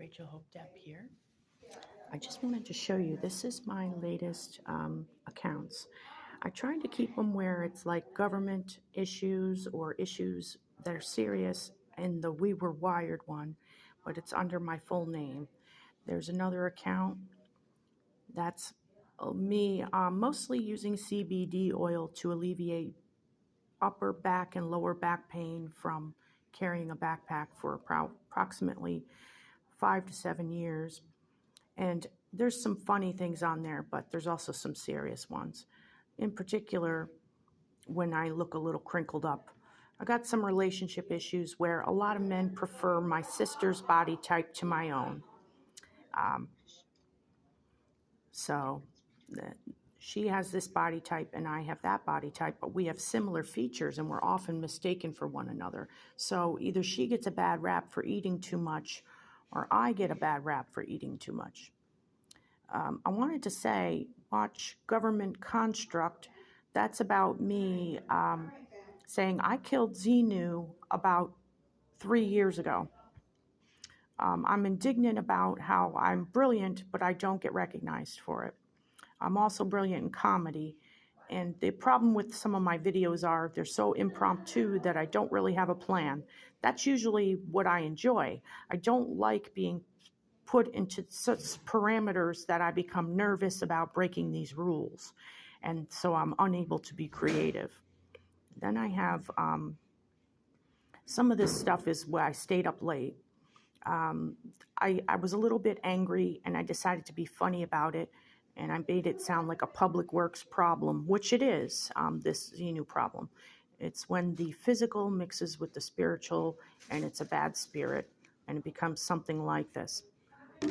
Rachel Hope Depp here. I just wanted to show you, this is my latest accounts. I tried to keep them where it's like government issues or issues that are serious in the We Were Wired one, but it's under my full name. There's another account that's me mostly using CBD oil to alleviate upper back and lower back pain from carrying a backpack for approximately 5 to 7 years. And there's some funny things on there, but there's also some serious ones. In particular, when I look a little crinkled up, I got some relationship issues where a lot of men prefer my sister's body type to my own. So she has this body type and I have that body type, but we have similar features and we're often mistaken for one another. So either she gets a bad rap for eating too much or I get a bad rap for eating too much. I wanted to say, watch Government Construct. That's about me saying I killed Xenu about 3 years ago. I'm indignant about how I'm brilliant, but I don't get recognized for it. I'm also brilliant in comedy. And the problem with some of my videos are they're so impromptu that I don't really have a plan. That's usually what I enjoy. I don't like being put into such parameters that I become nervous about breaking these rules. And so I'm unable to be creative. Then I have some of this stuff is where I stayed up late. I was a little bit angry and I decided to be funny about it. And I made it sound like a public works problem, which it is, this Xenu problem. It's when the physical mixes with the spiritual and it's a bad spirit and it becomes something like this.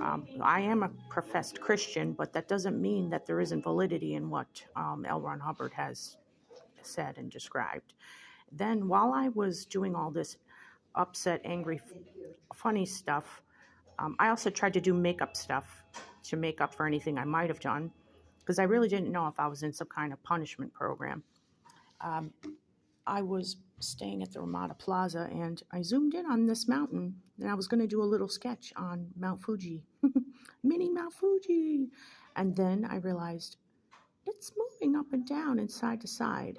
I am a professed Christian, but that doesn't mean that there isn't validity in what L. Ron Hubbard has said and described. Then while I was doing all this upset, angry, funny stuff, I also tried to do makeup stuff to make up for anything I might have done, because I really didn't know if I was in some kind of punishment program. I was staying at the Ramada Plaza and I zoomed in on this mountain and I was going to do a little sketch on Mount Fuji, mini Mount Fuji. And then I realized it's moving up and down and side to side.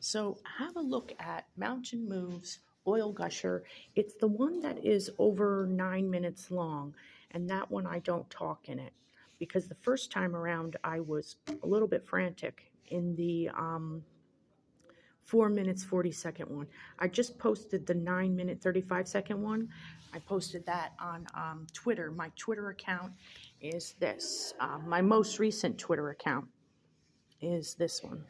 So have a look at Mountain Moves Oil Gusher. It's the one that is over 9 minutes long, and that one I don't talk in it because the first time around I was a little bit frantic in the 4 minutes 40-second one. I just posted the 9 minute 35-second one. I posted that on Twitter. My Twitter account is this. My most recent Twitter account is this one.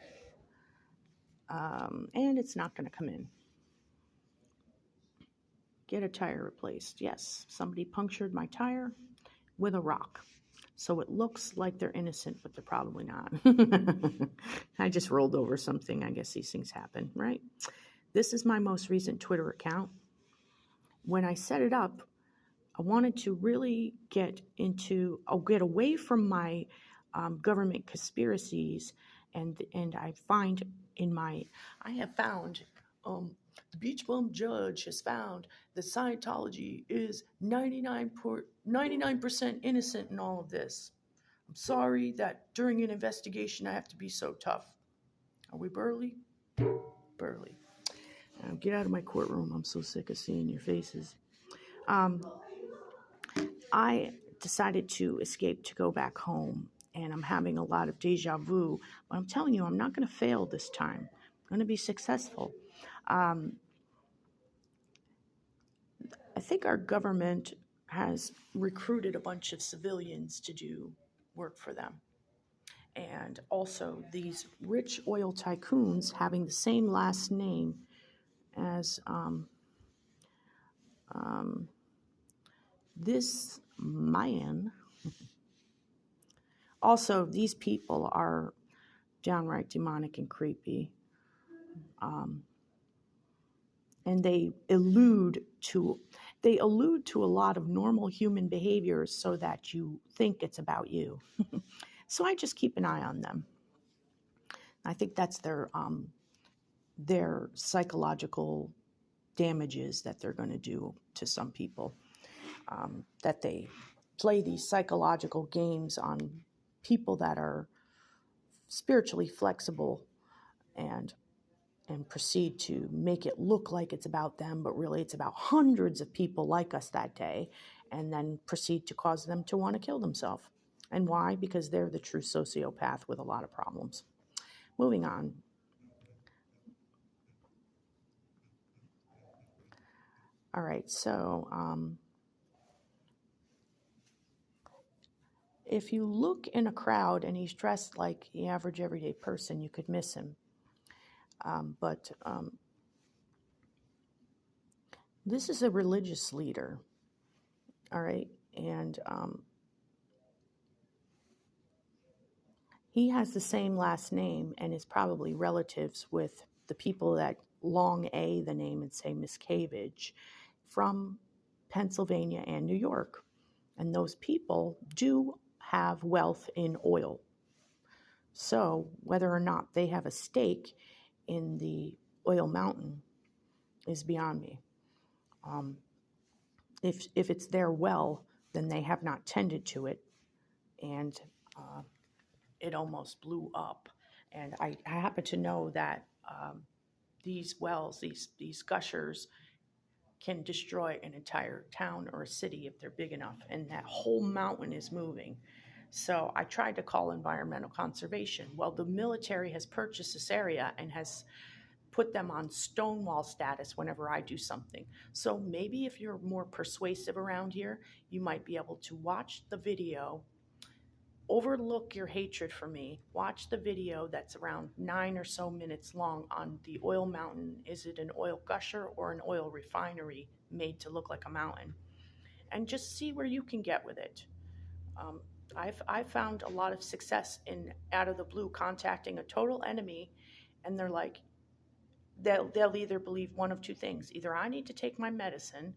And it's not going to come in. Get a tire replaced. Yes, somebody punctured my tire with a rock. So it looks like they're innocent, but they're probably not. I just rolled over something. I guess these things happen, right? This is my most recent Twitter account. When I set it up, I wanted to really get away from my government conspiracies, and I have found the Beach Bum Judge has found that Scientology is 99% innocent in all of this. I'm sorry that during an investigation I have to be so tough. Are we Burley? Burley. Get out of my courtroom. I'm so sick of seeing your faces. I decided to escape to go back home, and I'm having a lot of deja vu. But I'm telling you, I'm not going to fail this time. I'm going to be successful. I think our government has recruited a bunch of civilians to do work for them. And also these rich oil tycoons having the same last name as this man. Also, these people are downright demonic and creepy. And they allude to a lot of normal human behaviors so that you think it's about you. So I just keep an eye on them. I think that's their psychological damages that they're going to do to some people. that they play these psychological games on people that are spiritually flexible and proceed to make it look like it's about them, but really it's about hundreds of people like us that day, and then proceed to cause them to want to kill themselves. And why? Because they're the true sociopath with a lot of problems. Moving on. All right, so if you look in a crowd and he's dressed like the average everyday person, you could miss him. But this is a religious leader, all right? And he has the same last name and is probably relatives with the people that long A the name and say Miscavige from Pennsylvania and New York. And those people do have wealth in oil. So whether or not they have a stake in the oil mountain is beyond me. If it's their well, then they have not tended to it, and it almost blew up. And I happen to know that these wells, these gushers, can destroy an entire town or a city if they're big enough, and that whole mountain is moving. So I tried to call environmental conservation. Well, the military has purchased this area and has put them on Stonewall status whenever I do something. So maybe if you're more persuasive around here, you might be able to watch the video, overlook your hatred for me, watch the video that's around 9 or so minutes long on the oil mountain. Is it an oil gusher or an oil refinery made to look like a mountain? And just see where you can get with it. I've found a lot of success in out of the blue contacting a total enemy, and they're like, they'll either believe one of two things. Either I need to take my medicine,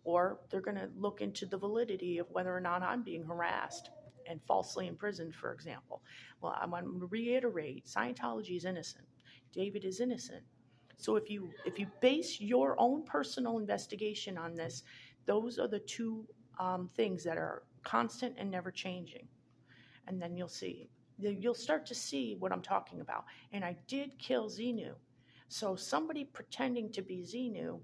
or they're going to look into the validity of whether or not I'm being harassed and falsely imprisoned, for example. Well, I'm going to reiterate, Scientology is innocent. David is innocent. So if you base your own personal investigation on this, those are the two things that are constant and never changing. And then you'll start to see what I'm talking about. And I did kill Xenu. So somebody pretending to be Xenu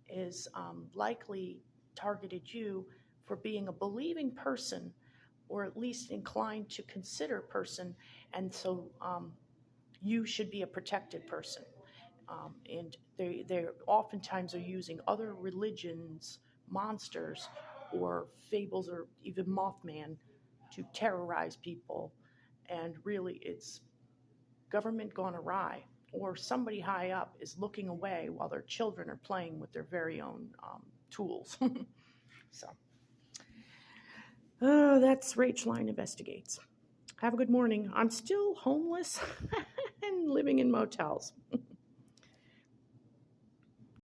is likely targeted you for being a believing person, or at least inclined to consider person, and so you should be a protected person. And they oftentimes are using other religions, monsters, or fables, or even Mothman to terrorize people. And really, it's government gone awry, or somebody high up is looking away while their children are playing with their very own tools. So, that's Rach Line Investigates. Have a good morning. I'm still homeless and living in motels.